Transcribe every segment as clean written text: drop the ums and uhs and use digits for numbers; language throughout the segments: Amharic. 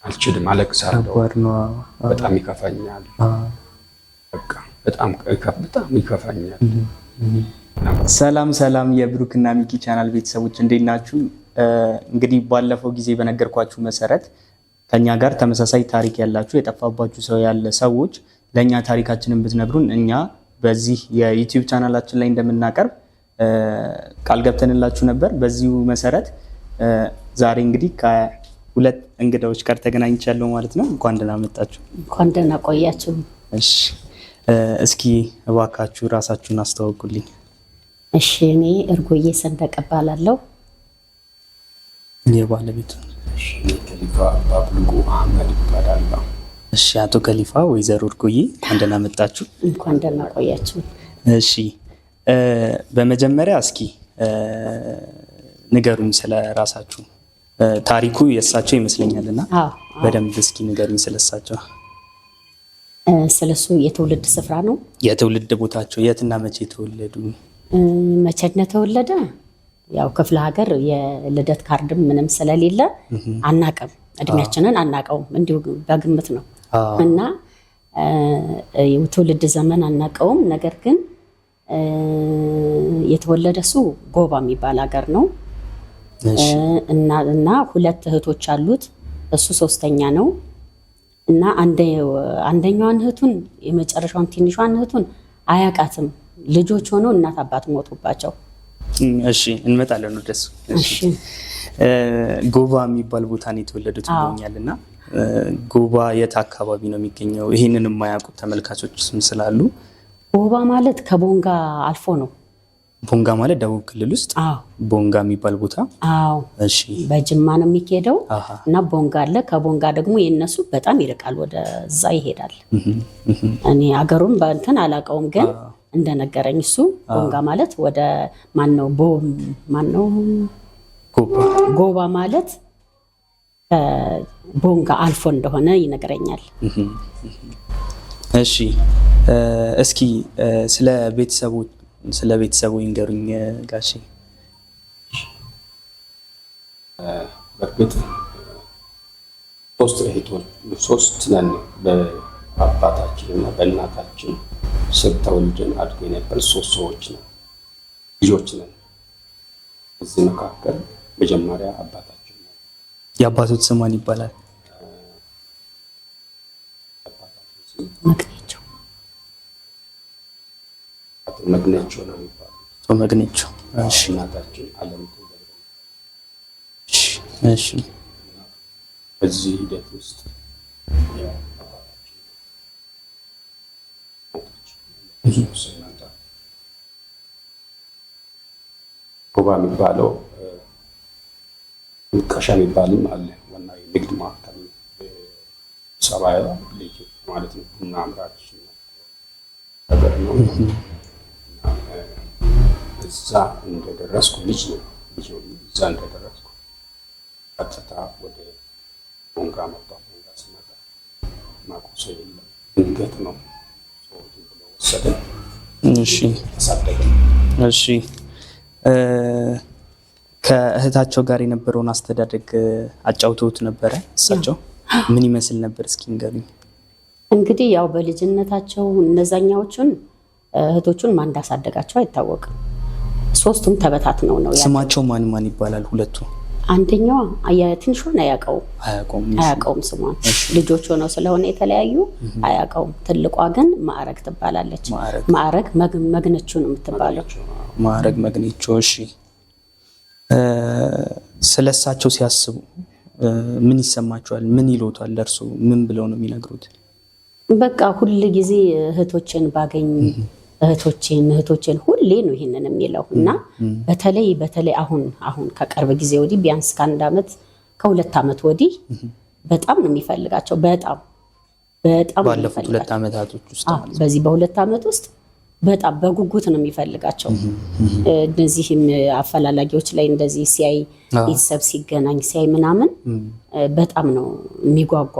አልችልም፣ አለቅሳለሁ። በጣም ይከፋኛል። በቃ በጣም ይከፋኛል። ሰላም የብሩክና ሚኪ ቻናል ቤተሰቦች እንዴት ናችሁ? እንግዲህ ባለፈው ጊዜ በነገርኳችሁ መሰረት ከኛ ጋር ተመሳሳይ ታሪክ ያላችሁ የጠፋባችሁ ሰው ያለ ሰዎች ለኛ ታሪካችንን ብትነግሩን እኛ በዚህ የዩቲዩብ ቻናላችን ላይ እንደምናቀርብ ቃል ገብተንላችሁ ነበር። በዚሁ መሰረት ዛሬ እንግዲህ ከሁለት እንግዳዎች ጋር ተገናኝቻለሁ ማለት ነው። እንኳን ደህና መጣችሁ። እንኳን ደህና ቆያችሁ። እሺ፣ እስኪ እባካችሁ ራሳችሁን አስተዋውቁልኝ። እሺ፣ እኔ እርጎዬ ሰንደቅ እባላለሁ። የባለቤቱ ከሊፋ ባብልጉ አህመድ እባላለሁ። እሺ፣ አቶ ከሊፋ ወይዘሮ እርጎዬ እንኳን ደህና መጣችሁ። እንኳን ደህና ቆያችሁ። እሺ፣ በመጀመሪያ እስኪ ንገሩኝ ስለ ራሳችሁ። ታሪኩ የእሳቸው ይመስለኛልና በደንብ እስኪ ንገሩኝ ስለሳቸው። ስለሱ የትውልድ ስፍራ ነው። የትውልድ ቦታቸው የትና መቼ ተወለዱ? መቼ እንደተወለደ ያው ክፍለ ሀገር የልደት ካርድም ምንም ስለሌለ አናቀም፣ እድሜያችንን አናቀውም፣ እንዲሁ በግምት ነው እና የትውልድ ዘመን አናቀውም። ነገር ግን የተወለደ እሱ ጎባ የሚባል ሀገር ነው እና ሁለት እህቶች አሉት፣ እሱ ሶስተኛ ነው እና አንደኛዋን እህቱን የመጨረሻውን ትንሿን እህቱን አያቃትም። ልጆች ሆነው እናት አባት ሞቱባቸው። እሺ፣ እንመጣለን ወደሱ። እሺ፣ ጎባ የሚባል ቦታ ነው የተወለዱት ብለውኛልና ጎባ የት አካባቢ ነው የሚገኘው? ይሄንን የማያውቁት ተመልካቾች ስላሉ ጎባ ማለት ከቦንጋ አልፎ ነው። ቦንጋ ማለት ደቡብ ክልል ውስጥ ቦንጋ የሚባል ቦታ። አዎ፣ እሺ። በጅማ ነው የሚሄደው እና ቦንጋ አለ። ከቦንጋ ደግሞ የነሱ በጣም ይርቃል፣ ወደዛ ይሄዳል። እኔ አገሩን በእንትን አላውቀውም፣ ግን እንደነገረኝ እሱ ቦንጋ ማለት ወደ ማነው ጎባ ማለት ቦንጋ አልፎ እንደሆነ ይነግረኛል። እሺ፣ እስኪ ስለ ቤተሰቡ ይንገሩኝ ጋሼ። በእርግጥ ሶስት ነን። በአባታችን እና በእናታችን ስር ተወልደን አድገን ነበር። ሶስት ሰዎች ነን፣ ልጆች ነን። እዚህ መካከል መጀመሪያ አባታችን ነው። የአባቶት ስም ማን ይባላል? መግነቸው ነው የሚባለው። መግነቸው። እሺ። እናታችን አለምቱ። እሺ። በዚህ ሂደት ውስጥ ጎባ የሚባለው ቀሻ የሚባልም አለ። ዋና የንግድ ማዕከል ሰባያ ማለት ነው። ቡና አምራች ነገር ነው። እዛ እንደደረስኩ ልጅ ነው። እዛ እንደደረስኩ ቀጥታ ወደ ቦንጋ መጣሁ። ቦንጋ ስመጣ ማቆሰ የለም፣ ድንገት ነው ሰዎች ብለው ወሰደን። እሺ፣ አሳደገን። እሺ፣ ከእህታቸው ጋር የነበረውን አስተዳደግ አጫውተውት ነበረ? እሳቸው ምን ይመስል ነበር? እስኪ ንገሩኝ። እንግዲህ ያው በልጅነታቸው እነዛኛዎቹን እህቶቹን ማን እንዳሳደጋቸው አይታወቅም። ሶስቱም ተበታትነው ነው። ስማቸው ማን ይባላል? ሁለቱ አንደኛዋ ትንሿን አያውቀውም ስሟን። ልጆች ሆነው ስለሆነ የተለያዩ አያውቀውም። ትልቋ ግን ማዕረግ ትባላለች። ማዕረግ መግነቹ ነው የምትባለው። ማዕረግ መግነቹ። እሺ፣ ስለሳቸው ሲያስቡ ምን ይሰማቸዋል? ምን ይሎታል? ለእርሱ ምን ብለው ነው የሚነግሩት? በቃ ሁል ጊዜ እህቶችን ባገኝ እህቶችን ሁሌ ነው ይሄንን የሚለው እና በተለይ አሁን ከቅርብ ጊዜ ወዲህ ቢያንስ ከሁለት ዓመት ወዲህ በጣም ነው የሚፈልጋቸው። በጣም ባለፉት 2 ዓመታቶች ውስጥ በዚህ በ2 ዓመት ውስጥ በጣም በጉጉት ነው የሚፈልጋቸው። እነዚህም አፈላላጊዎች ላይ እንደዚህ ሲያይ ቤተሰብ ሲገናኝ ሲያይ ምናምን በጣም ነው የሚጓጓ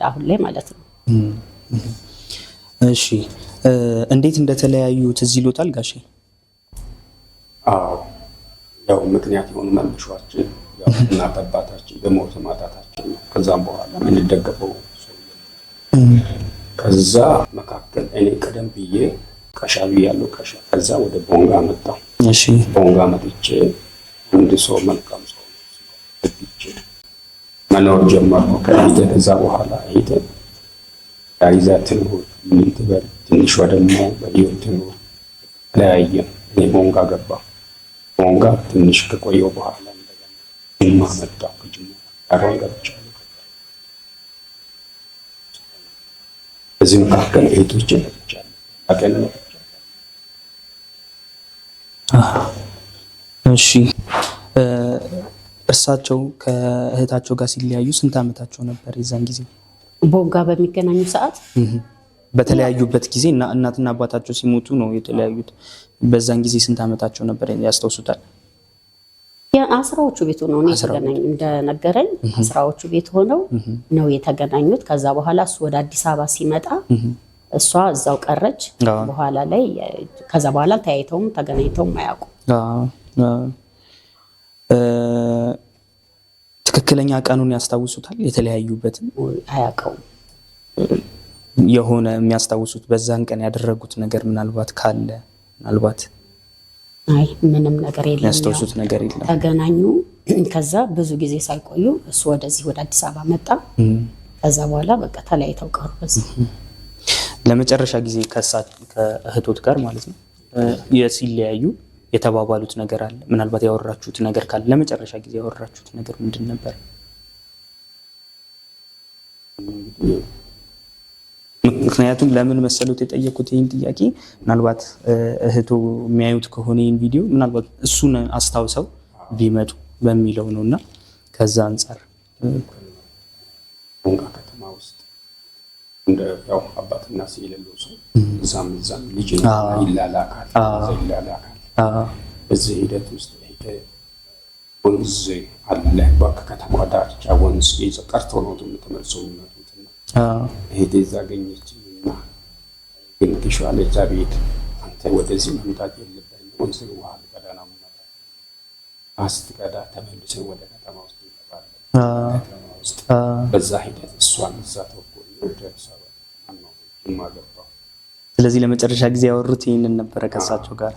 አሁን ላይ ማለት ነው። እሺ፣ እንዴት እንደተለያዩ ትዝ ይሎታል ጋሼ? አዎ፣ ያው ምክንያት የሆኑ መነሻዎችን እናት አባታችን በሞት ማጣታቸው ከዛም በኋላ የምንደገፈው ከዛ መካከል እኔ ቀደም ብዬ ቀሻቢ ያለው ከዛ ወደ ቦንጋ መጣሁ። እሺ ቦንጋ መጥቼ አንድ ሰው መልካም ሰው መኖር ጀመርኩ ከእህቴ። ከዛ በኋላ እህቴ ዳይዛ ትኑር ምን ትበል ትንሿ ደግሞ በህይወት ትኑር ተለያየ። እኔ ቦንጋ ገባሁ። ቦንጋ ትንሽ ከቆየሁ በኋላ እንደገና ጅማ መጣሁ። ከጅማ አሮን ገብቻለሁ። በዚህ መካከል እህቶቼ መጥቻለሁ። አቀን እሺ እርሳቸው ከእህታቸው ጋር ሲለያዩ ስንት ዓመታቸው ነበር የዛን ጊዜ? ቦንጋ በሚገናኙ ሰዓት በተለያዩበት ጊዜ እና እናትና አባታቸው ሲሞቱ ነው የተለያዩት። በዛን ጊዜ ስንት ዓመታቸው ነበር ያስታውሱታል? የአስራዎቹ ቤት ሆነው ነው የተገናኙ። እንደነገረኝ አስራዎቹ ቤት ሆነው ነው የተገናኙት። ከዛ በኋላ እሱ ወደ አዲስ አበባ ሲመጣ እሷ እዛው ቀረች። በኋላ ላይ ከዛ በኋላ ተያይተውም ተገናኝተውም አያውቁም። ትክክለኛ ቀኑን ያስታውሱታል? የተለያዩበትን አያውቀውም። የሆነ የሚያስታውሱት በዛን ቀን ያደረጉት ነገር ምናልባት ካለ ምናልባት አይ ምንም ነገር የለም። ያስታውሱት ነገር የለም። ተገናኙ። ከዛ ብዙ ጊዜ ሳይቆዩ እሱ ወደዚህ ወደ አዲስ አበባ መጣ። ከዛ በኋላ በቃ ተለያይተው ቀሩ። በዚህ ለመጨረሻ ጊዜ ከእህቶት ጋር ማለት ነው ሲለያዩ የተባባሉት ነገር አለ? ምናልባት ያወራችሁት ነገር ካለ ለመጨረሻ ጊዜ ያወራችሁት ነገር ምንድን ነበር? ምክንያቱም ለምን መሰሉት የጠየቁት ይህን ጥያቄ ምናልባት እህቶ የሚያዩት ከሆነ ይህን ቪዲዮ ምናልባት እሱን አስታውሰው ቢመጡ በሚለው ነው። እና ከዛ አንጻር ቦንጋ ከተማ ውስጥ እንደ ያው አባትና የሌለው ሰው እዛም ልጅ ይላላካል። በዚህ ሂደት ውስጥ ወንዝ አለ። ከተማ ዳርቻ ወንዝ ቀርቶ ነው ተመልሰው የሚመጡትና እህቴ እዛ አገኘችኝና ግን ግሻለ እዛ ቤት አንተ ወደዚህ መምጣት የለብህም ወንዝ ውሃ ልቀዳ ነው የምመጣው። ስትቀዳ ተመልሰን ወደ ከተማ ውስጥ እንገባለን። በዛ ሂደት እሷን እዛ ተወኩኝ ወደ አዲስ አበባ ነው ጅማ ገባሁ። ስለዚህ ለመጨረሻ ጊዜ ያወሩት ይህንን ነበረ ከእሳቸው ጋር።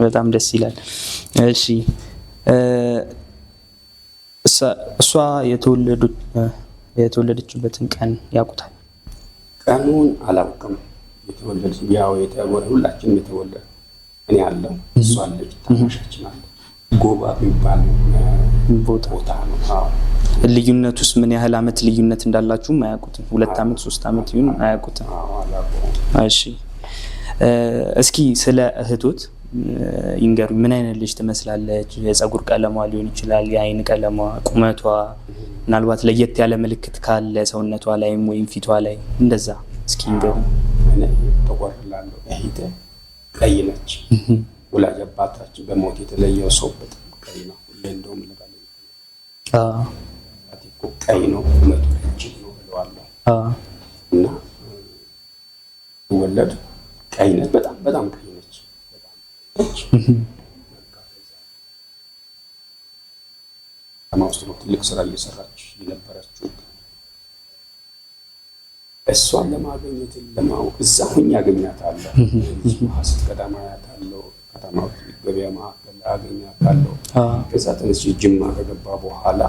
በጣም ደስ ይላል። እሺ እሷ የተወለደችበትን ቀን ያውቁታል? ቀኑን አላውቅም። ሁላችንም የተወለደ እኔ ያለው እሷ አለች፣ ታናሻችን አለ። ጎባ የሚባል ቦታ ነው። ልዩነቱስ ምን ያህል ዓመት ልዩነት እንዳላችሁም አያውቁትም? 2 ዓመት 3 ዓመት ይሁን አያውቁትም? እሺ እስኪ ስለ እህቶት ይንገሩ። ምን አይነት ልጅ ትመስላለች? የፀጉር ቀለሟ ሊሆን ይችላል፣ የአይን ቀለሟ፣ ቁመቷ፣ ምናልባት ለየት ያለ ምልክት ካለ ሰውነቷ ላይም ወይም ፊቷ ላይ እንደዛ እስኪ ይንገሩ። ተቆርላለሁ። እህቴ ቀይ ነች። ወላጅ አባታችን በሞት የተለየው ሰው በጣም ቀይ ነው። እንደውም ለባለ ቀይ ነው፣ ቁመቱ እጅግ ነው ብለዋለሁ። እና ወለድ ቀይ ነች፣ በጣም ቀይ ነች። ውስጥ ነው ትልቅ ስራ እየሰራች የነበረችው። እሷን ለማግኘት ለማወቅ እዛ ሁኝ ያገኛታለሁ። ስትቀዳማ ያታለሁ። ከተማ ገበያ ማዕከል አገኛታለሁ። ከዛ ተነስቼ ጅማ ከገባ በኋላ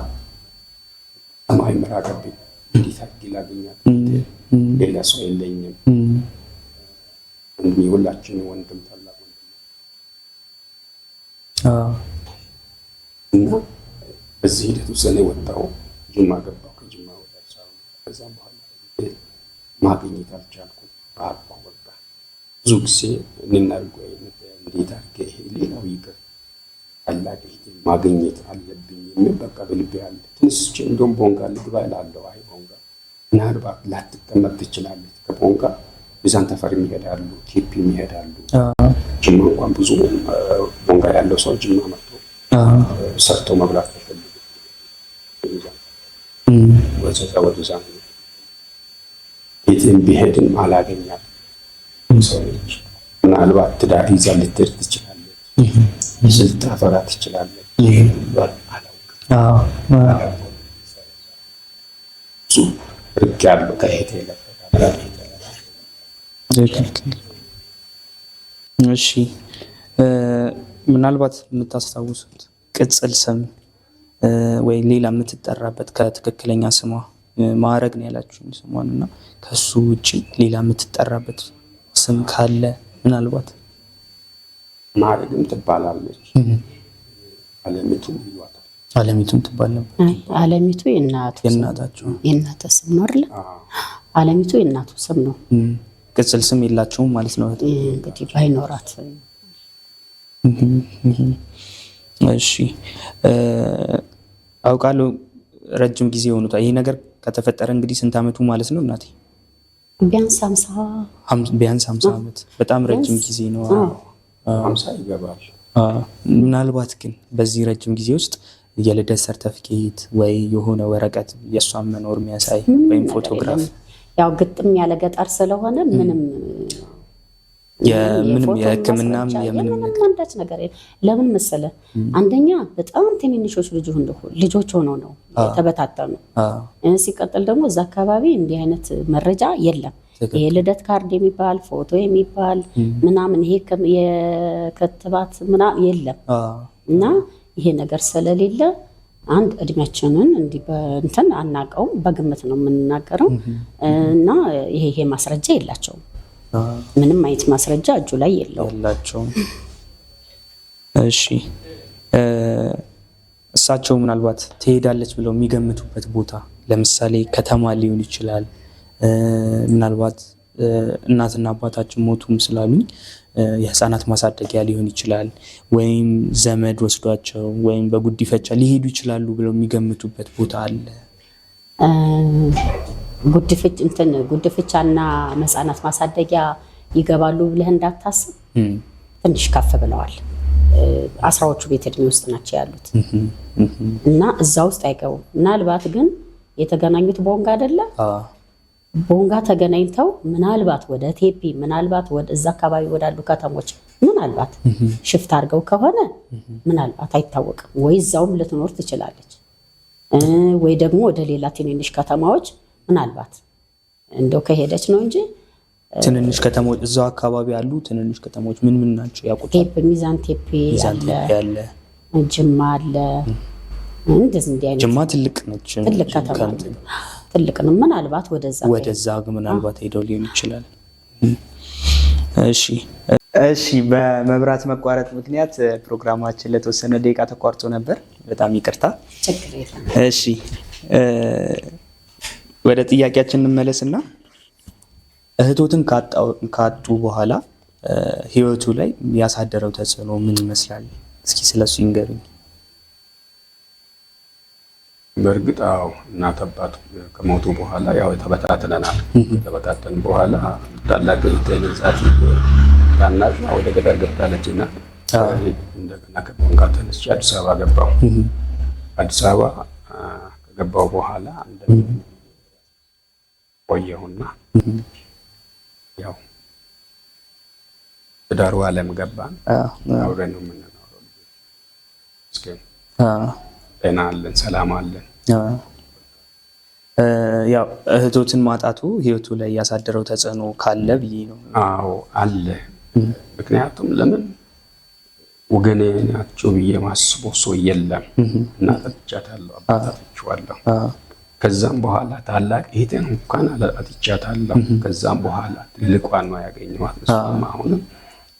ሰማይ መራቀብኝ። እንዴት አድርጌ ላገኛት? ሌላ ሰው የለኝም። የሁላችን ወንድም ታላቅ ወንድም እና በዚህ ሂደት ውስጥ እኔ ወጣሁ። ጅማ ገባሁ። ከጅማ ወደ አዲስ አበባ። ከዛም በኋላ ማግኘት አልቻልኩም። በቃ ብዙ ጊዜ እንናርገው እንዴት አድርጌ ይሄ ሌላው ይቅር ታላቅ ማግኘት አለብኝ የሚል በቃ በልቤ አለ። ትንሽ እንደውም ቦንጋ ልግባ እላለሁ። አይ ቦንጋ ምናልባት ላትቀመጥ ትችላለች። ከቦንጋ ሚዛን ተፈሪ ይሄዳሉ፣ ኬፒ ይሄዳሉ። ጅማ እንኳን ብዙ ቦንጋ ያለው ሰው ጅማ መጥቶ ሰርቶ መብላት ተፈልጎ ወደዛ የትም ቢሄድም አላገኛትም። ሰው ልጅ ምናልባት ትዳር ይዛ ልትሄድ ትችላለች፣ ልታፈራ ትችላለች። አላውቅም። ርቅ ያለው ከእህቴ እሺ ምናልባት የምታስታውሱት ቅጽል ስም ወይ ሌላ የምትጠራበት ከትክክለኛ ስሟ ማዕረግ ነው ያላችሁኝ ስሟን እና ከሱ ውጪ ሌላ የምትጠራበት ስም ካለ ምናልባት? ማዕረግም ትባላለች። አለሚቱ ይሏታል። አለሚቱም ትባል ነበር። አለሚቱ የእናታቸው የእናተ ስም ነው አይደል? አለሚቱ የእናቱ ስም ነው። ቅጽል ስም የላቸውም ማለት ነው እንግዲህ ባይኖራት። እሺ አውቃለሁ ረጅም ጊዜ ሆኖታል ይሄ ነገር ከተፈጠረ እንግዲህ ስንት ዓመቱ ማለት ነው እናቴ? ቢያንስ 50 ዓመት በጣም ረጅም ጊዜ ነው። 50 ይገባል። ምናልባት ግን በዚህ ረጅም ጊዜ ውስጥ የልደት ሰርተፊኬት ወይ የሆነ ወረቀት የእሷን መኖር የሚያሳይ ወይም ፎቶግራፍ ያው ግጥም ያለ ገጠር ስለሆነ ምንም የሕክምናም የምንም ነገር ለምን መሰለ አንደኛ በጣም ትንንሾች ልጆች ሆነው ነው የተበታተኑ። ሲቀጥል ደግሞ እዛ አካባቢ እንዲህ አይነት መረጃ የለም። የልደት ካርድ የሚባል ፎቶ የሚባል ምናምን ይሄ የክትባት ምናምን የለም እና ይሄ ነገር ስለሌለ አንድ እድሜያችንን እንዲህ በእንትን አናውቀውም፣ በግምት ነው የምንናገረው እና ይሄ ማስረጃ የላቸውም። ምንም አይነት ማስረጃ እጁ ላይ የላቸውም። እሺ እሳቸው ምናልባት ትሄዳለች ብለው የሚገምቱበት ቦታ ለምሳሌ ከተማ ሊሆን ይችላል። ምናልባት እናትና አባታችን ሞቱም ስላሉኝ የህፃናት ማሳደጊያ ሊሆን ይችላል፣ ወይም ዘመድ ወስዷቸው ወይም በጉዲፈቻ ሊሄዱ ይችላሉ ብለው የሚገምቱበት ቦታ አለ? ጉድፍቻና ህፃናት ማሳደጊያ ይገባሉ ብለህ እንዳታስብ። ትንሽ ከፍ ብለዋል። 10ዎቹ ቤት እድሜ ውስጥ ናቸው ያሉት እና እዛ ውስጥ አይገቡም። ምናልባት ግን የተገናኙት ቦንጋ አይደለ? ቦንጋ ተገናኝተው ምናልባት ወደ ቴፒ ምናልባት ወደ እዛ አካባቢ ወዳሉ ከተሞች ምናልባት ሽፍት አድርገው ከሆነ ምናልባት አይታወቅም። ወይ እዛውም ልትኖር ትችላለች፣ ወይ ደግሞ ወደ ሌላ ትንንሽ ከተማዎች ምናልባት እንደው ከሄደች ነው እንጂ ትንንሽ ከተሞች እዛው አካባቢ ያሉ ትንንሽ ከተሞች ምን ናቸው ያውቁታል? ሚዛን ቴፒ አለ፣ ጅማ አለ። እንደዚህ አይነት ጅማ ትልቅ ነች፣ ትልቅ ከተማ ትልቅ ነው። ምናልባት ወደዛ ምናልባት ሄደው ሊሆን ይችላል። እሺ በመብራት መቋረጥ ምክንያት ፕሮግራማችን ለተወሰነ ደቂቃ ተቋርጦ ነበር። በጣም ይቅርታ። እሺ ወደ ጥያቄያችን እንመለስና እህቶትን ካጡ በኋላ ህይወቱ ላይ ያሳደረው ተጽዕኖ ምን ይመስላል? እስኪ ስለሱ ይንገሩኝ። በእርግጥ እናት አባት ከሞቱ በኋላ ያው ተበታትነናል። ተበታተን በኋላ ታላቅ ተነዛት ታናሽ ወደ ገጠር ገብታለችና እንደገና ከቦንጋ ተነስቼ አዲስ አበባ ገባሁ። አዲስ አበባ ከገባሁ በኋላ ቆየሁና ያው ትዳሩ ዓለም ገባን። አብረን ነው የምንኖረው። እስኪ ጤና አለን፣ ሰላም አለን። ያው እህቶትን ማጣቱ ህይወቱ ላይ ያሳደረው ተጽዕኖ ካለ ብዬ ነው። አዎ አለ። ምክንያቱም ለምን ወገኔ ናቸው ብዬ ማስበው ሰው የለም። እናት አጥቻታለሁ፣ አባት አጥቻለሁ። ከዛም በኋላ ታላቅ እህቴን እንኳን አጥቻታለሁ። ከዛም በኋላ ትልቋን ነው ያገኘኋት። እሷም አሁንም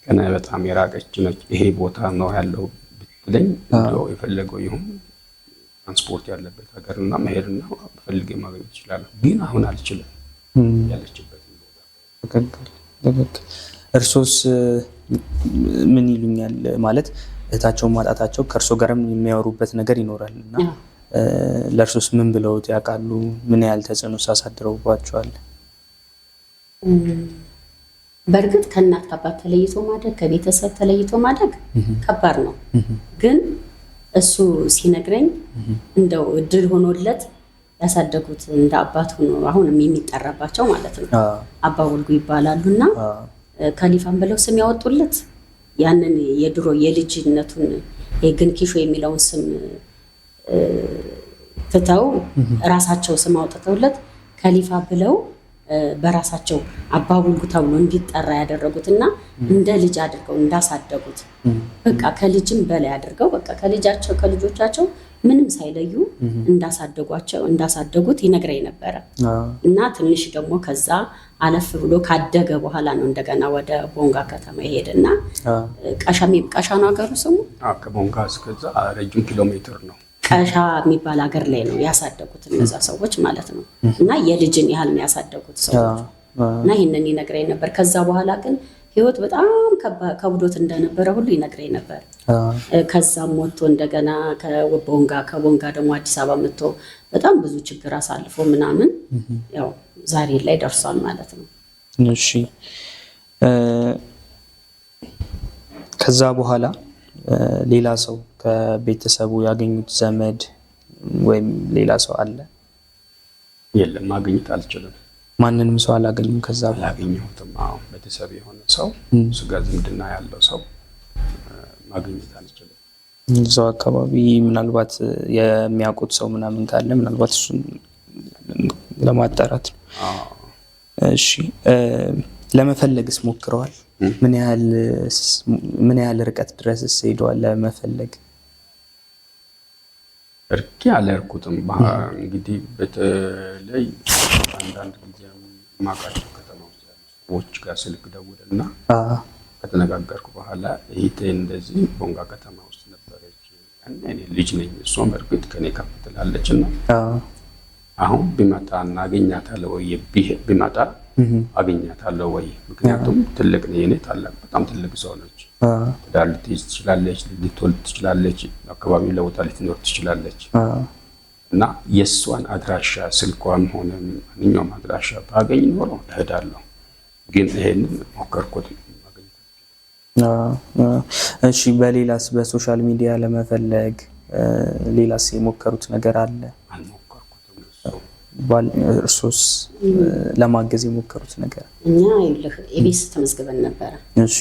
ከእኔ በጣም የራቀች ነች። ይሄ ቦታ ነው ያለው ብትለኝ እንደው የፈለገው ይሁን ትራንስፖርት ያለበት ሀገርና መሄድና ፈልጌ ማግኘት ይችላል። ግን አሁን አልችልም ያለችበት ቦታ። እርሶስ ምን ይሉኛል? ማለት እህታቸውን ማጣታቸው ከእርሶ ጋርም የሚያወሩበት ነገር ይኖራል እና ለእርሶስ ምን ብለውት ያውቃሉ? ምን ያህል ተጽዕኖ አሳድረውባቸዋል? በእርግጥ ከእናት ከአባት ተለይቶ ማደግ፣ ከቤተሰብ ተለይቶ ማደግ ከባድ ነው። ግን እሱ ሲነግረኝ እንደው እድል ሆኖለት ያሳደጉት እንደ አባት ሆኖ አሁንም የሚጠራባቸው ማለት ነው አባ ወልጉ ይባላሉና ካሊፋን ብለው ስም ያወጡለት ያንን የድሮ የልጅነቱን የግንኪሾ የሚለውን ስም ትተው ራሳቸው ስም አውጥተውለት ከሊፋ ብለው በራሳቸው አባቡልጉ ተብሎ እንዲጠራ ያደረጉትና እንደ ልጅ አድርገው እንዳሳደጉት በቃ ከልጅም በላይ አድርገው በቃ ከልጆቻቸው ምንም ሳይለዩ እንዳሳደጉት ይነግረኝ ነበረ። እና ትንሽ ደግሞ ከዛ አለፍ ብሎ ካደገ በኋላ ነው እንደገና ወደ ቦንጋ ከተማ ይሄድና ቀሻ ነው ሀገሩ ስሙ። ከቦንጋ እስከዛ ረጅም ኪሎ ሜትር ነው። ቀሻ የሚባል ሀገር ላይ ነው ያሳደጉት እነዛ ሰዎች ማለት ነው። እና የልጅን ያህል ነው ያሳደጉት ሰዎች እና ይህንን ይነግረኝ ነበር። ከዛ በኋላ ግን ህይወት በጣም ከብዶት እንደነበረ ሁሉ ይነግረኝ ነበር። ከዛም ወጥቶ እንደገና ከቦንጋ ደግሞ አዲስ አበባ መጥቶ በጣም ብዙ ችግር አሳልፎ ምናምን ያው ዛሬ ላይ ደርሷል ማለት ነው። እሺ ከዛ በኋላ ሌላ ሰው ከቤተሰቡ ያገኙት ዘመድ ወይም ሌላ ሰው አለ? የለም፣ ማግኘት አልችልም። ማንንም ሰው አላገኙም? ከዛ አላገኘሁትም። አዎ ቤተሰብ የሆነ ሰው ስጋ ዝምድና ያለው ሰው ማግኘት አልችልም። እዛው አካባቢ ምናልባት የሚያውቁት ሰው ምናምን ካለ ምናልባት እሱን ለማጣራት ነው። እሺ ለመፈለግስ ሞክረዋል? ምን ያህል ርቀት ድረስስ ሄደዋል ለመፈለግ? እርቄ አልሄድኩትም። እንግዲህ በተለይ አንዳንድ ጊዜ ማቃቸው ከተማ ውስጥ ያሉ ሰዎች ጋር ስልክ ደውልና ከተነጋገርኩ በኋላ እህቴ እንደዚህ ቦንጋ ከተማ ውስጥ ነበረች፣ እኔ ልጅ ነኝ፣ እሷም እርግጥ ከኔ ከፍ ትላለች እና አሁን ቢመጣ እናገኛታለሁ ወይ ቢመጣ አገኛታለሁ ወይ? ምክንያቱም ትልቅ ነኝ እኔ፣ ታላቅ በጣም ትልቅ ሰው ነች። ትዳር ልትይዝ ትችላለች፣ ልትወልድ ትችላለች፣ አካባቢው ለውጣ ልትኖር ትችላለች እና የእሷን አድራሻ ስልኳም ሆነ ማንኛውም አድራሻ ባገኝ ኖሮ እሄዳለሁ። ግን ይሄንን ሞከርኩት ማግኘት። እሺ በሌላስ በሶሻል ሚዲያ ለመፈለግ ሌላስ የሞከሩት ነገር አለ? እርሶስ ለማገዝ የሞከሩት ነገር? እኛ ኢቢኤስ ተመዝግበን ነበረ። እሺ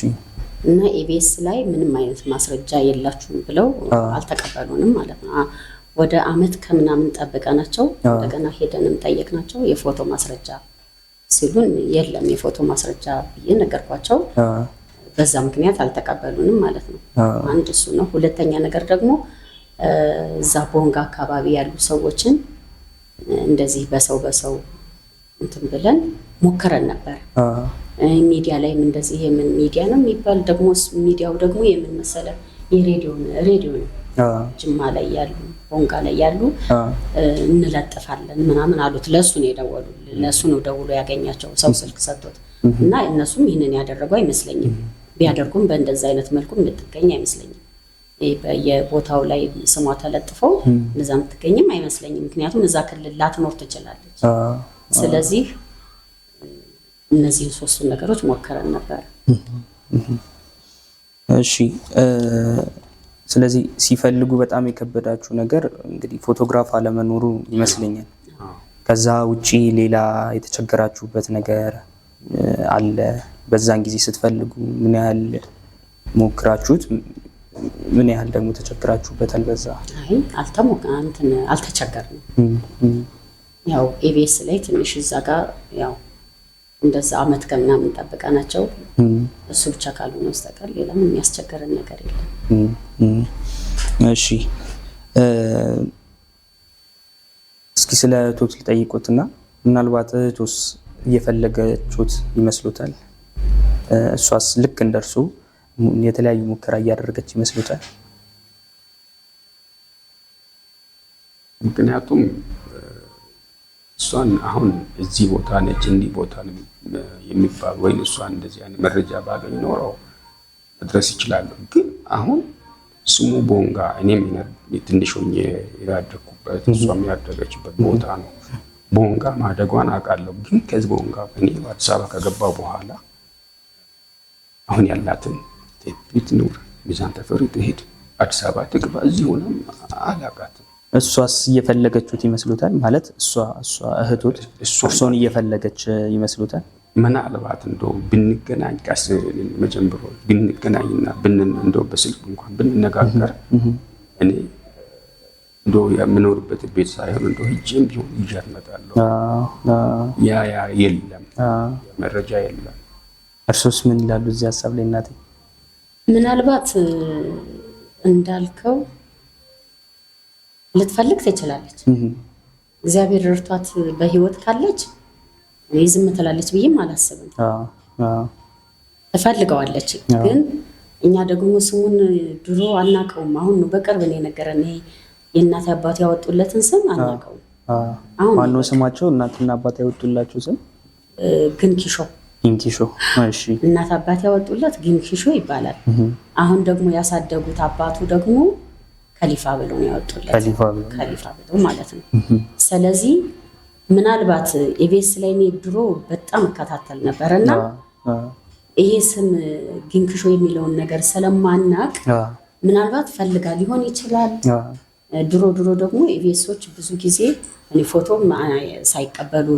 እና ኢቢኤስ ላይ ምንም አይነት ማስረጃ የላችሁም ብለው አልተቀበሉንም ማለት ነው። ወደ አመት ከምናምን ጠብቀናቸው እንደገና ሄደንም ጠየቅናቸው። የፎቶ ማስረጃ ሲሉን የለም የፎቶ ማስረጃ ብዬ ነገርኳቸው። በዛ ምክንያት አልተቀበሉንም ማለት ነው። አንድ እሱ ነው። ሁለተኛ ነገር ደግሞ እዛ ቦንጋ አካባቢ ያሉ ሰዎችን እንደዚህ በሰው እንትን ብለን ሞክረን ነበር። ሚዲያ ላይም እንደዚህ የምን ሚዲያ ነው የሚባል ደግሞ ሚዲያው ደግሞ የምን መሰለ የሬዲዮ ነው። ጅማ ላይ ያሉ ቦንጋ ላይ ያሉ እንለጥፋለን ምናምን አሉት። ለሱ ነው የደወሉልን። ለሱ ነው ደውሎ ያገኛቸው ሰው ስልክ ሰጥቶት እና እነሱም ይህንን ያደረጉ አይመስለኝም። ቢያደርጉም በእንደዛ አይነት መልኩ የምትገኝ አይመስለኝም። በየቦታው ላይ ስሟ ተለጥፈው እንደዛ የምትገኝም አይመስለኝም። ምክንያቱም እዛ ክልል ላትኖር ትችላለች። ስለዚህ እነዚህን ሶስቱን ነገሮች ሞከረን ነበር። እሺ ስለዚህ ሲፈልጉ በጣም የከበዳችሁ ነገር እንግዲህ ፎቶግራፍ አለመኖሩ ይመስለኛል። ከዛ ውጪ ሌላ የተቸገራችሁበት ነገር አለ? በዛን ጊዜ ስትፈልጉ ምን ያህል ሞክራችሁት፣ ምን ያህል ደግሞ ተቸግራችሁበታል? በዛ አይ አልተቸገርንም። ያው ኢቢኤስ ላይ ትንሽ እዛ ጋር ያው እንደዛ አመት ከምናምን ጠብቀናቸው እሱ ብቻ ካልሆነ በስተቀር ሌላ ምን የሚያስቸግረን ነገር የለም። እሺ እስኪ ስለ እህቶት ልጠይቁትና ምናልባት እህቶስ እየፈለገችሁት ይመስሉታል? እሷስ ልክ እንደርሱ የተለያዩ ሙከራ እያደረገች ይመስሉታል? ምክንያቱም እሷን አሁን እዚህ ቦታ ነች እንዲህ ቦታ የሚባል ወይ እሷን እንደዚህ አይነት መረጃ ባገኝ ኖረው መድረስ ይችላል። ግን አሁን ስሙ ቦንጋ እኔም ትንሽ ሆኜ ያደግኩበት እሷም ያደገችበት ቦታ ነው። ቦንጋ ማደጓን አውቃለሁ። ግን ከዚህ ቦንጋ እኔ አዲስ አበባ ከገባሁ በኋላ አሁን ያላትን ቴፒት ኑር ሚዛን ተፈሪ ትሄድ አዲስ አበባ ትግባ እዚህ ሆነም አላውቃትም። እሷስ እየፈለገችሁት ይመስሉታል? ማለት እሷ እህቶት እርሶን እየፈለገች ይመስሉታል? ምናልባት እንደው ብንገናኝ ቀስ መጀመሩ ብንገናኝና እንደው በስልክ እንኳን ብንነጋገር እኔ እንደው የምኖርበት ቤት ሳይሆን እንደው ሂጄም ቢሆን ይዤ እመጣለሁ። ያ የለም፣ መረጃ የለም። እርሶስ ምን ይላሉ እዚህ ሀሳብ ላይ እናቴ? ምናልባት እንዳልከው ልትፈልግ ትችላለች። እግዚአብሔር እርቷት በህይወት ካለች ዝም ትላለች ብዬም አላስብም። ትፈልገዋለች። ግን እኛ ደግሞ ስሙን ድሮ አናውቀውም። አሁን ነው በቅርብ ነው የነገረን። የእናት አባት ያወጡለትን ስም አናውቀውም። አሁን ማነው ስማቸው? እናትና አባት ያወጡላቸው ስም ግንኪሾ። እሺ። እናት አባት ያወጡለት ግንኪሾ ይባላል። አሁን ደግሞ ያሳደጉት አባቱ ደግሞ ከሊፋ ብሎ ነው ያወጡለት። ከሊፋ ብሎ ማለት ነው። ስለዚህ ምናልባት ኢቢኤስ ላይ እኔ ድሮ በጣም እከታተል ነበርና ይሄ ስም ግንክሾ የሚለውን ነገር ስለማናቅ ምናልባት ፈልጋ ሊሆን ይችላል። ድሮ ደግሞ ኢቢኤሶች ብዙ ጊዜ እኔ ፎቶ ሳይቀበሉ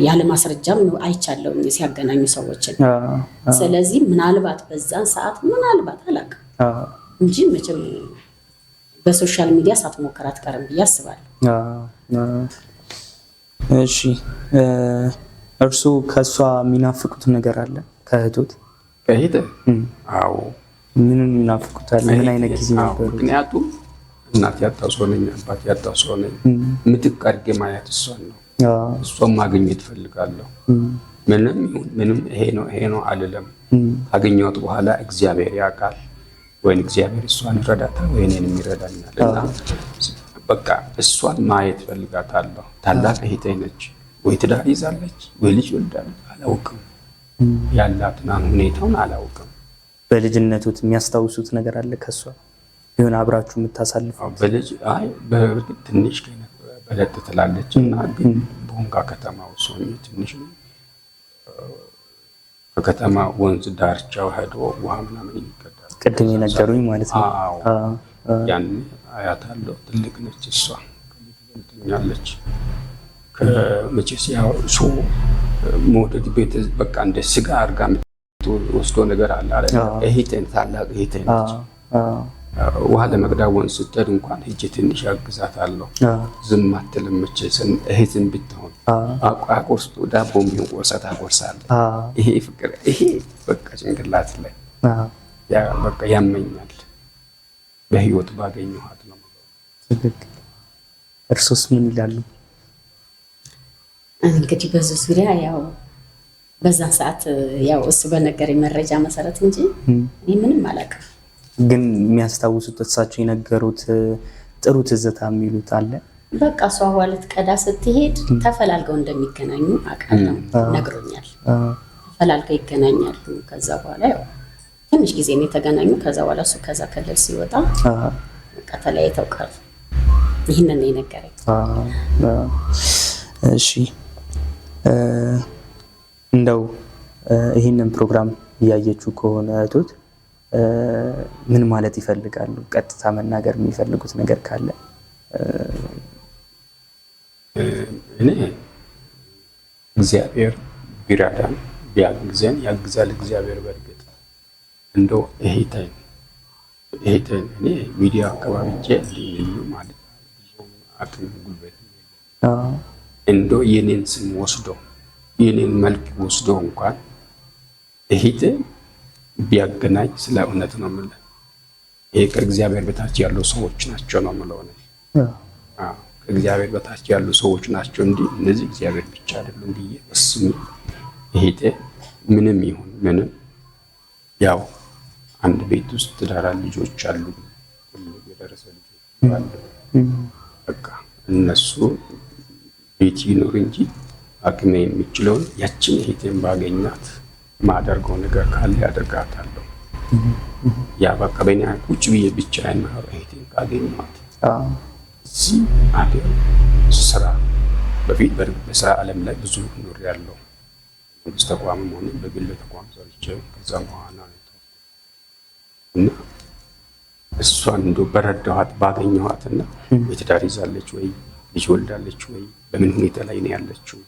ያለ ማስረጃም አይቻለሁ ሲያገናኙ ሰዎችን። ስለዚህ ምናልባት በዛን ሰዓት ምናልባት አላውቅም እንጂ መቼም በሶሻል ሚዲያ ሳትሞክር አትቀርም ብዬ አስባለሁ። እሺ፣ እርሱ ከሷ የሚናፍቁት ነገር አለ? ከእህቶት ከሄደ? አዎ። ምን ይናፍቁታል? ምን አይነት ጊዜ ነበር? ምክንያቱም እናት ያጣው ሰው ነኝ፣ አባት ያጣው ሰው ነኝ። ምትክ አድርጌ ማየት እሷን ነው። እሷን ማግኘት እፈልጋለሁ። ምንም ይሄ ነው አልልም። ካገኘሁት በኋላ እግዚአብሔር ያውቃል። ወይ እግዚአብሔር እሷን ይረዳታል ወይ እኔን ይረዳኛል። እና በቃ እሷን ማየት እፈልጋታለሁ። ታላቅ እህቴ ነች። ወይ ትዳር ይዛለች ወይ ልጅ ወልዳለች፣ አላውቅም። ያላትን ሁኔታውን አላውቅም። በልጅነቱት የሚያስታውሱት ነገር አለ ከሷ ይሁን አብራችሁ የምታሳልፈው? በልጅ በእርግጥ ትንሽ በለጥ ትላለች እና ግን ቦንጋ ከተማ ውስጥ ትንሽ ነው። ከከተማ ወንዝ ዳርቻው ሄዶ ውሃ ምናምን ይቀዳል። ቅድም የነገሩኝ ማለት ነው። ያን አያታለሁ። ትልቅ ነች እሷ፣ ትበልጠኛለች። ከመቼስ ያው ሰው መውደድ ቤት በቃ እንደ ስጋ አድርጋ ወስዶ ነገር አለ አይደል? እህቴን ታላቅ እህቴን ነች። ውሃ ለመቅዳት ወንዝ ስትሄድ እንኳን ሂጅ ትንሽ ያግዛታለሁ። ዝም አትልም። መቼስ እህትን ብትሆን አቆርስቶ ዳቦም ቢሆን ቆርሳ ታቆርሳለች። ይሄ ፍቅር ይሄ በቃ ጭንቅላት ላይ በቃ ያመኛል። በህይወት ባገኘኋት ነው። እርሶስ ምን ይላሉ? እንግዲህ በዚህ ዙሪያ ያው በዛን ሰዓት ያው እሱ በነገረኝ መረጃ መሰረት እንጂ ምንም አላውቅም። ግን የሚያስታውሱት እሳቸው የነገሩት ጥሩ ትዝታ የሚሉት አለ? በቃ እሷ ዋለት ቀዳ ስትሄድ ተፈላልገው እንደሚገናኙ አውቃለሁ፣ ነግሮኛል። ተፈላልገው ይገናኛሉ። ከዛ በኋላ ያው ትንሽ ጊዜ ነው የተገናኙ። ከዛ በኋላ እሱ ከዛ ክልል ሲወጣ በቃ ተለያይተው ቀሩ። ይህንን ነው የነገረኝ። እሺ፣ እንደው ይህንን ፕሮግራም እያየችው ከሆነ እህቶት ምን ማለት ይፈልጋሉ? ቀጥታ መናገር የሚፈልጉት ነገር ካለ? እኔ እግዚአብሔር ቢራዳን ቢያግዘን ያግዛል። እግዚአብሔር በእርግጥ እንደው እህቴን እኔ ሚዲያ አካባቢ ልዩ ማለት ብዙ አቅም ጉልበት እንደው የኔን ስም ወስዶ የኔን መልክ ወስዶ እንኳን እህቴ ቢያገናኝ ስለ እውነት ነው የምልህ። ይሄ ከእግዚአብሔር በታች ያሉ ሰዎች ናቸው ነው የምለው ነው። ከእግዚአብሔር በታች ያሉ ሰዎች ናቸው እንጂ እነዚህ እግዚአብሔር ብቻ አይደሉም ብዬ እስም እህቴ ምንም ይሁን ምንም ያው አንድ ቤት ውስጥ ትዳር ልጆች አሉ፣ ትልቅ የደረሰ ልጆች አሉ። በቃ እነሱ ቤት ይኖር እንጂ አቅሜ የሚችለውን ያችን እህቴን ባገኛት ማደርገው ነገር ካለ ያደርጋታለሁ። ያ በቃ በእኔ ቁጭ ብዬ ብቻዬን ነው እህቴን ካገኘኋት እዚህ አገር ስራ በፊት በስራ ዓለም ላይ ብዙ ኖሬያለሁ። መንግስት ተቋምም ሆነ በግል ተቋም ሰርቼ ከዛ በኋላ እና እሷን እንደው በረዳኋት ባገኘኋትና የትዳር ይዛለች ወይ ልጅ ወልዳለች ወይ በምን ሁኔታ ላይ ነው ያለችው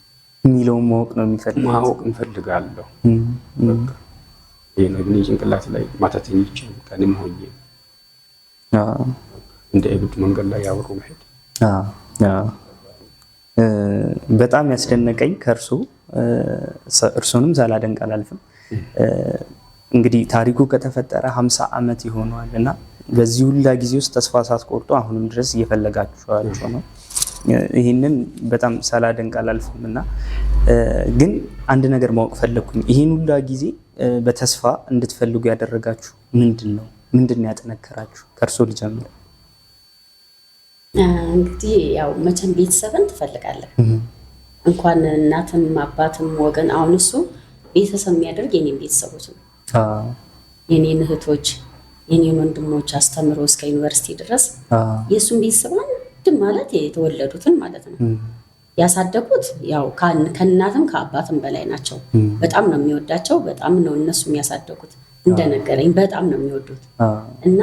የሚለውን ማወቅ ነው የሚፈልገው። ማወቅ እንፈልጋለሁ። በቃ ይሄ ነው ግን ጭንቅላት ላይ ማታተኝቼ ቀንም ሆኜ እንደ እብድ መንገድ ላይ ያወሩ መሄድ በጣም ያስደነቀኝ ከእርሱ እርሱንም ሳላደንቅ አላልፍም። እንግዲህ ታሪኩ ከተፈጠረ 50 ዓመት ይሆነዋል እና በዚህ ሁላ ጊዜ ውስጥ ተስፋ ሳትቆርጡ አሁንም ድረስ እየፈለጋችኋቸው ነው። ይህንን በጣም ሳላደንቅ አላልፍም እና ግን አንድ ነገር ማወቅ ፈለግኩኝ። ይህን ሁላ ጊዜ በተስፋ እንድትፈልጉ ያደረጋችሁ ምንድን ነው? ምንድን ነው ያጠነከራችሁ? ከእርሶ ልጀምር። እንግዲህ ያው መቼም ቤተሰብን ትፈልጋለህ፣ እንኳን እናትም አባትም ወገን። አሁን እሱ ቤተሰብ የሚያደርግ የኔን ቤተሰቦች ነው፣ የኔን እህቶች፣ የኔን ወንድሞች አስተምሮ እስከ ዩኒቨርሲቲ ድረስ የእሱን ቤተሰብ አንድም ማለት የተወለዱትን ማለት ነው ያሳደጉት። ያው ከእናትም ከአባትም በላይ ናቸው። በጣም ነው የሚወዳቸው፣ በጣም ነው እነሱ የሚያሳደጉት። እንደነገረኝ በጣም ነው የሚወዱት እና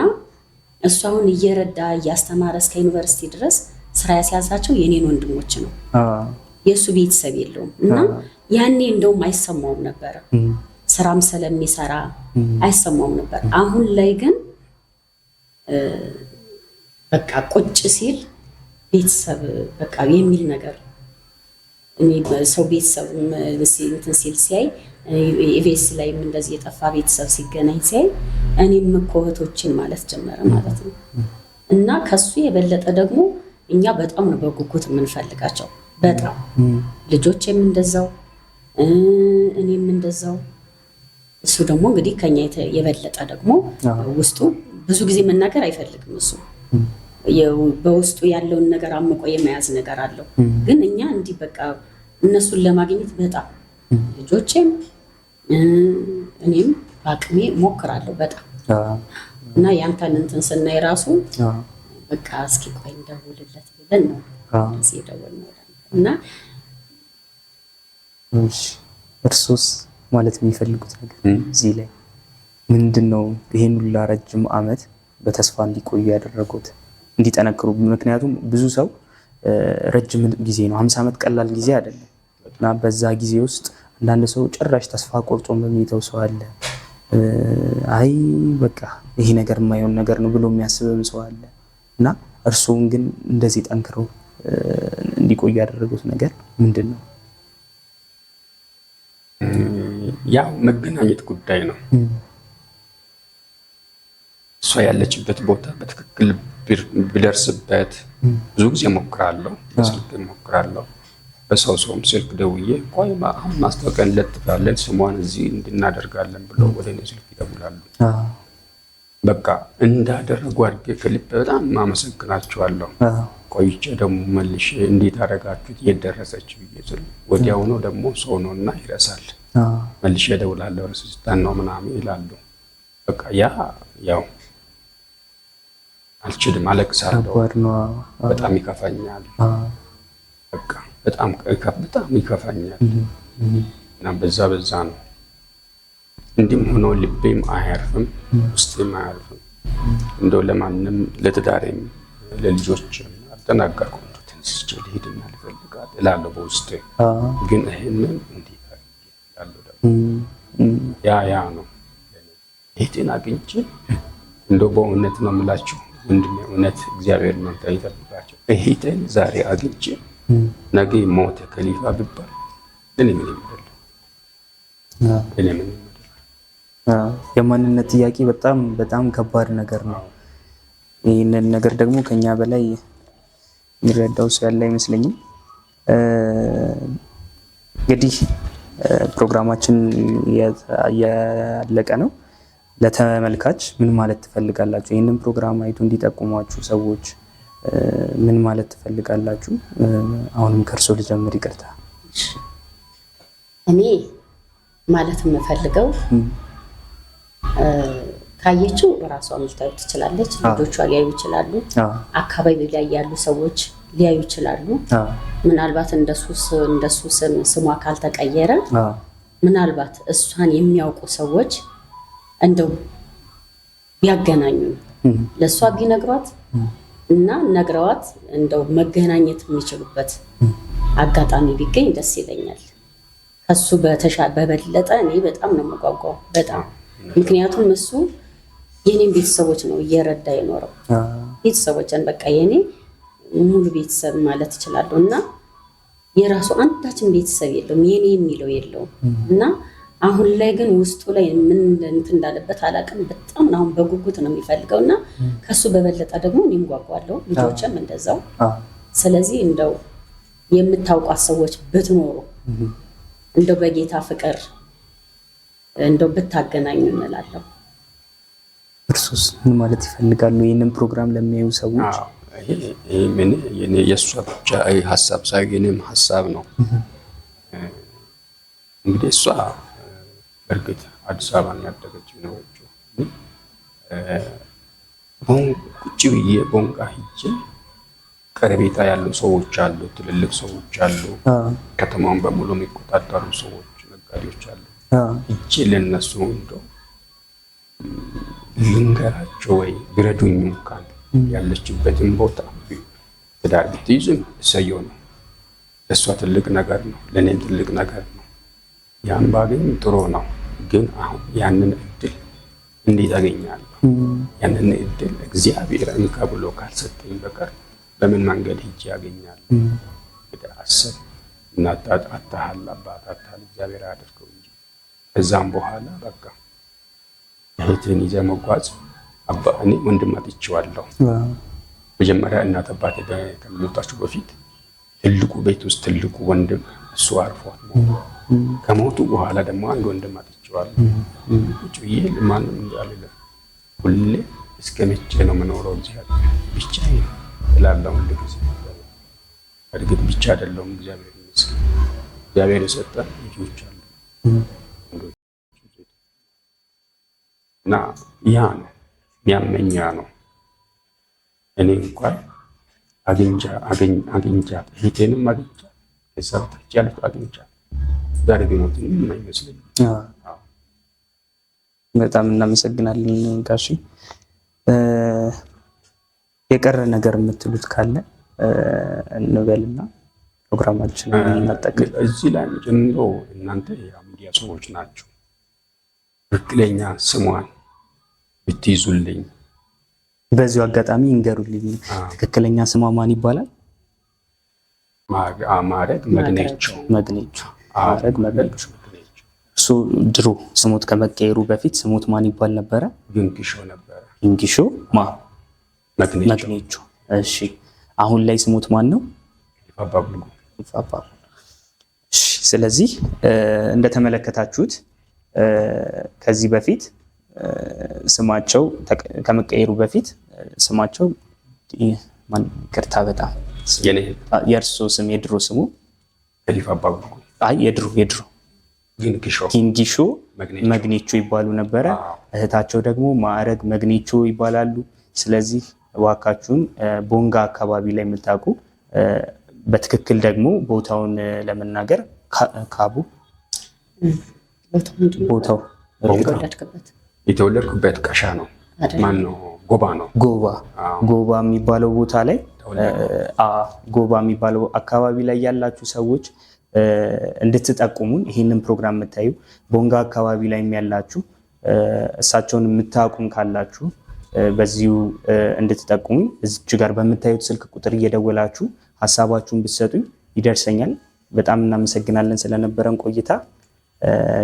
እሱ አሁን እየረዳ እያስተማረ እስከ ዩኒቨርሲቲ ድረስ ስራ ያስያዛቸው የኔን ወንድሞች ነው። የእሱ ቤተሰብ የለውም እና ያኔ እንደውም አይሰማውም ነበረ፣ ስራም ስለሚሰራ አይሰማውም ነበር። አሁን ላይ ግን በቃ ቁጭ ሲል ቤተሰብ በቃ የሚል ነገር ሰው ቤተሰብ እንትን ሲል ሲያይ ኢቬስ ላይም እንደዚህ የጠፋ ቤተሰብ ሲገናኝ ሲያይ እኔም እኮ እህቶችን ማለት ጀመረ ማለት ነው። እና ከሱ የበለጠ ደግሞ እኛ በጣም ነው በጉጉት የምንፈልጋቸው። በጣም ልጆችም እንደዛው እኔም እንደዛው። እሱ ደግሞ እንግዲህ ከኛ የበለጠ ደግሞ ውስጡ ብዙ ጊዜ መናገር አይፈልግም። እሱ በውስጡ ያለውን ነገር አምቆ የመያዝ ነገር አለው። ግን እኛ እንዲህ በቃ እነሱን ለማግኘት በጣም ልጆቼም እኔም በአቅሜ ሞክራለሁ በጣም እና ያንተን እንትን ስናይ ራሱ በቃ እስኪ ቆይ እንደውልለት ብለን ነው እዚህ የደወልነው እና እርሱስ ማለት የሚፈልጉት ነገር እዚህ ላይ ምንድን ነው? ይሄን ሁላ ረጅም ዓመት በተስፋ እንዲቆዩ ያደረጉት እንዲጠነክሩ። ምክንያቱም ብዙ ሰው ረጅም ጊዜ ነው፣ 50 ዓመት ቀላል ጊዜ አይደለም እና በዛ ጊዜ ውስጥ አንዳንድ ሰው ጭራሽ ተስፋ ቆርጦ በሚተው ሰው አለ። አይ በቃ ይሄ ነገር የማይሆን ነገር ነው ብሎ የሚያስብም ሰው አለ እና እርሱን ግን እንደዚህ ጠንክረው እንዲቆዩ ያደረጉት ነገር ምንድን ነው? ያው መገናኘት ጉዳይ ነው። እሷ ያለችበት ቦታ በትክክል ብደርስበት ብዙ ጊዜ ሞክራለሁ፣ በስልክ ሞክራለሁ፣ በሰውም ስልክ ደውዬ ቆይ አሁን ማስታወቂያ እንለጥፋለን ስሟን እዚህ እንድናደርጋለን ብለው ወደ እኔ ስልክ ይደውላሉ። በቃ እንዳደረጉ አድርጌ ከልብ በጣም አመሰግናቸዋለሁ። ቆይቼ ደግሞ መልሼ እንዴት አደረጋችሁት የደረሰች ብዬ ስል ወዲያውኑ ደግሞ ሰው ነውና ይረሳል። መልሼ እደውላለሁ ረስስታን ነው ምናምን ይላሉ። በቃ ያው አልችልም፣ አለቅሳለሁ፣ በጣም ይከፋኛል። በቃ በጣም ይከፋኛል እና በዛ ነው እንዲም ሆኖ ልቤም አያርፍም፣ ውስጤም አያርፍም። እንደው ለማንም ለትዳሬም ለልጆችም አልተናገርኩም። ትንሽ ልሄድና ልፈልጋት እላለሁ በውስጤ። ግን ይሄንን እንዲህ ያለው ደግሞ ያ ነው እህቴን አግኝቼ እንደው በእውነት ነው የምላችሁ ወንድሜ፣ እውነት እግዚአብሔር ነው ይጠብቃቸው። እህቴን ዛሬ አግኝቼ ነገ ሞተ ከሊፋ ቢባል እኔ ምን ይመደል? የማንነት ጥያቄ በጣም ከባድ ነገር ነው። ይህንን ነገር ደግሞ ከኛ በላይ የሚረዳው ሰው ያለ አይመስለኝም። እንግዲህ ፕሮግራማችን ያለቀ ነው። ለተመልካች ምን ማለት ትፈልጋላችሁ? ይህንን ፕሮግራም አይቶ እንዲጠቁሟችሁ ሰዎች ምን ማለት ትፈልጋላችሁ? አሁንም ከእርሶ ልጀምር፣ ይቅርታ። እኔ ማለት የምፈልገው ካየችው እራሷ ልታዩ ትችላለች፣ ልጆቿ ሊያዩ ይችላሉ፣ አካባቢ ላይ ያሉ ሰዎች ሊያዩ ይችላሉ። ምናልባት እንደሱ ስሟ ካልተቀየረ ምናልባት እሷን የሚያውቁ ሰዎች እንደው ቢያገናኙ ለእሷ ቢነግሯት እና ነግረዋት እንደው መገናኘት የሚችሉበት አጋጣሚ ቢገኝ ደስ ይለኛል። ከሱ በበለጠ እኔ በጣም ነው የምጓጓው፣ በጣም ምክንያቱም እሱ የኔን ቤተሰቦች ነው እየረዳ የኖረው። ቤተሰቦችን በቃ የኔ ሙሉ ቤተሰብ ማለት እችላለሁ። እና የራሱ አንዳችን ቤተሰብ የለውም፣ የኔ የሚለው የለውም። እና አሁን ላይ ግን ውስጡ ላይ ምን እንትን እንዳለበት አላውቅም። በጣም አሁን በጉጉት ነው የሚፈልገው እና ከሱ በበለጠ ደግሞ እኔም ጓጓለሁ፣ ልጆችም እንደዛው። ስለዚህ እንደው የምታውቋት ሰዎች ብትኖሩ እንደው በጌታ ፍቅር እንደው ብታገናኙ እንላለሁ። እርሱስ ምን ማለት ይፈልጋሉ? ይህንን ፕሮግራም ለሚያዩ ሰዎች የእሷ ብቻ ሀሳብ ሳይሆን የእኔም ሀሳብ ነው። እንግዲህ እሷ በእርግጥ አዲስ አበባ ነው ያደገችው ነው። ቁጭ ብዬ ቦንጋ ሂጄ ቀረቤታ ያሉ ሰዎች አሉ፣ ትልልቅ ሰዎች አሉ፣ ከተማውን በሙሉ የሚቆጣጠሩ ሰዎች፣ ነጋዴዎች አሉ። ሂጄ ለነሱ እንደው ልንገራቸው ወይ ቢረዱኝ እንኳን ያለችበትን ቦታ ትዳር ብትይዝም እሰየው ነው። ለእሷ ትልቅ ነገር ነው፣ ለእኔም ትልቅ ነገር ነው። ያን ባገኝ ጥሩ ነው። ግን አሁን ያንን እድል እንዴት አገኛለሁ? ያንን እድል እግዚአብሔር እንካ ብሎ ካልሰጠኝ በቀር በምን መንገድ ሂጄ ያገኛለሁ? እንግዲህ አስብ። እናት አታሃል፣ አባት አታሃል፣ እግዚአብሔር አያደርገው እንጂ። ከዛም በኋላ በቃ እህትን ይዘህ መጓዝ። እኔ ወንድም አጥቼዋለሁ። መጀመሪያ እናት አባቴ ከመሞታቸው በፊት ትልቁ ቤት ውስጥ ትልቁ ወንድም እሱ አርፏል። ከሞቱ በኋላ ደግሞ አንድ ወንድም አጥቼዋለሁ። ቁጭ ብዬ ማንም እንዳልልም ሁሌ እስከ መቼ ነው የምኖረው? እግዚአብሔር ብቻዬን እላለሁ ሁል ጊዜ። እርግጥ ብቻ አይደለሁም፣ እግዚአብሔር ይመስገን። እግዚአብሔር የሰጠን ልጆች አሉ እና ያ ነው የሚያመኛ ነው። እኔ እንኳን አግኝቻት እህቴንም አግኝቻት ከዛ በታች ያለች አግኝቻት ዛሬ ቢሞት ምንም አይመስለኝም። በጣም እናመሰግናለን ጋሺ። የቀረ ነገር የምትሉት ካለ እንበልና ፕሮግራማችንን እናጠቃልል። እዚህ ላይ ጀምሮ እናንተ የሚዲያ ሰዎች ናቸው። ትክክለኛ ስሟን ብትይዙልኝ። በዚሁ አጋጣሚ እንገሩልኝ፣ ትክክለኛ ስሟ ማን ይባላል? ማዕረግ መግኔቾ። ማዕረግ መግኔቾ። እሱ ድሮ ስሞት ከመቀየሩ በፊት ስሞት ማን ይባል ነበረ? ግንግሾ ነበረ። ግንግሾ መግኔቾ። እሺ፣ አሁን ላይ ስሞት ማን ነው? ይፋባ። እሺ፣ ስለዚህ እንደተመለከታችሁት ከዚህ በፊት ስማቸው ከመቀየሩ በፊት ስማቸው ይቅርታ፣ በጣም የእርሶ ስም የድሮ ስሙ የድሮ ግንግሾ መግኔቾ ይባሉ ነበረ። እህታቸው ደግሞ ማዕረግ መግኔቾ ይባላሉ። ስለዚህ እባካችሁን ቦንጋ አካባቢ ላይ የምታውቁ በትክክል ደግሞ ቦታውን ለመናገር ካቡ ቦታው የተወለድኩበት ቀሻ ነው። ማን ነው? ጎባ ነው። ጎባ የሚባለው ቦታ ላይ ጎባ የሚባለው አካባቢ ላይ ያላችሁ ሰዎች እንድትጠቁሙን፣ ይህንን ፕሮግራም የምታዩ ቦንጋ አካባቢ ላይ ያላችሁ እሳቸውን የምታውቁም ካላችሁ በዚሁ እንድትጠቁሙኝ እዚች ጋር በምታዩት ስልክ ቁጥር እየደወላችሁ ሀሳባችሁን ብትሰጡኝ ይደርሰኛል። በጣም እናመሰግናለን ስለነበረን ቆይታ።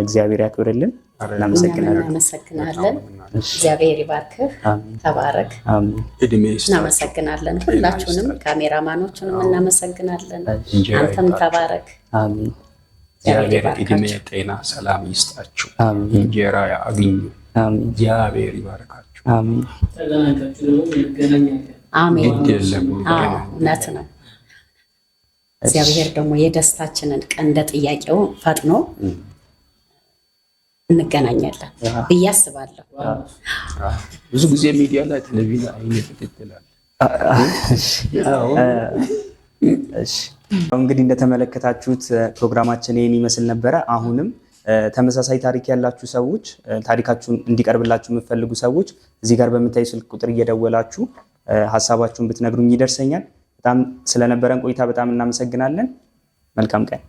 እግዚአብሔር ያክብርልን። እናመሰግናለን። እግዚአብሔር ይባርክህ፣ ተባረክ። እናመሰግናለን። ሁላችሁንም ካሜራማኖቹንም እናመሰግናለን። አንተም ተባረክ። እግዚአብሔር እድሜ፣ ጤና፣ ሰላም ይስጣችሁ። እንጀራ ያግኙ። እግዚአብሔር ይባርካችሁ። አሜን። እውነት ነው። እግዚአብሔር ደግሞ የደስታችንን ቀን እንደ ጥያቄው ፈጥኖ እንገናኛለን ብዬ አስባለሁ። ብዙ ጊዜ ሚዲያ ላይ ቴሌቪዥን አይነት ይተላል። እንግዲህ እንደተመለከታችሁት ፕሮግራማችን ይህን ይመስል ነበረ። አሁንም ተመሳሳይ ታሪክ ያላችሁ ሰዎች፣ ታሪካችሁን እንዲቀርብላችሁ የምትፈልጉ ሰዎች እዚህ ጋር በምታዩ ስልክ ቁጥር እየደወላችሁ ሀሳባችሁን ብትነግሩኝ ይደርሰኛል። በጣም ስለነበረን ቆይታ በጣም እናመሰግናለን። መልካም ቀን።